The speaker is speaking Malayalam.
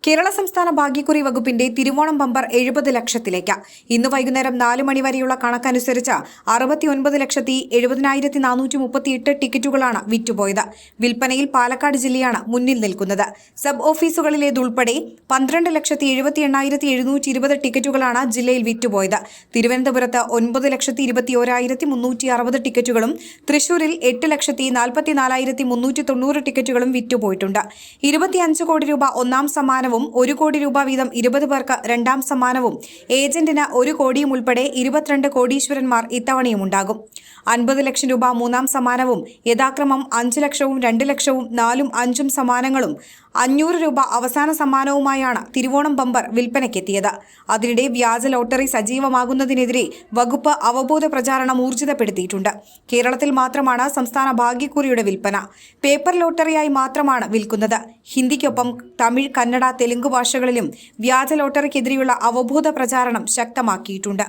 കേരള സംസ്ഥാന ഭാഗ്യക്കുറി വകുപ്പിന്റെ തിരുവോണം ബമ്പർ 70 ലക്ഷത്തിലേക്ക്. ഇന്ന് വൈകുന്നേരം 4 മണി വരെയുള്ള കണക്കനുസരിച്ച് 69,70,438 ടിക്കറ്റുകളാണ് വിറ്റുപോയത്. വിൽപ്പനയിൽ പാലക്കാട് ജില്ലയാണ് മുന്നിൽ നിൽക്കുന്നത്. സബ് ഓഫീസുകളിലേതുൾപ്പെടെ 12,78,720 ടിക്കറ്റുകളാണ് ജില്ലയിൽ വിറ്റുപോയത്. തിരുവനന്തപുരത്ത് 9,21,360 ടിക്കറ്റുകളും തൃശൂരിൽ 8,44,390 ടിക്കറ്റുകളും വിറ്റുപോയിട്ടുണ്ട്. 25 കോടി രൂപ ഒന്നാം സമ്മാനവും 1 കോടി രൂപ വീതം 20 പേർക്ക് രണ്ടാം സമ്മാനവും ഏജന്റിന് 1 കോടിയും ഉൾപ്പെടെ 22 കോടീശ്വരന്മാർ ഇത്തവണയുമുണ്ടാകും. 50 ലക്ഷം രൂപ മൂന്നാം സമ്മാനവും യഥാക്രമം 5 ലക്ഷവും 2 ലക്ഷവും 4ഉം 5ഉം സമ്മാനങ്ങളും 500 രൂപ അവസാന സമ്മാനവുമായാണ് തിരുവോണം ബമ്പർ വിൽപ്പനയ്ക്കെത്തിയത്. അതിനിടെ വ്യാജ ലോട്ടറി സജീവമാകുന്നതിനെതിരെ വകുപ്പ് അവബോധ പ്രചാരണം ഊർജിതപ്പെടുത്തിയിട്ടുണ്ട്. കേരളത്തിൽ മാത്രമാണ് സംസ്ഥാന ഭാഗ്യക്കുറിയുടെ വിൽപ്പന. പേപ്പർ ലോട്ടറിയായി മാത്രമാണ് വിൽക്കുന്നത്. ഹിന്ദിക്കൊപ്പം തമിഴ്, കന്നഡ, തെലുങ്ക് ഭാഷകളിലും വ്യാജ ലോട്ടറിക്കെതിരെയുള്ള അവബോധ പ്രചാരണം ശക്തമാക്കിയിട്ടുണ്ട്.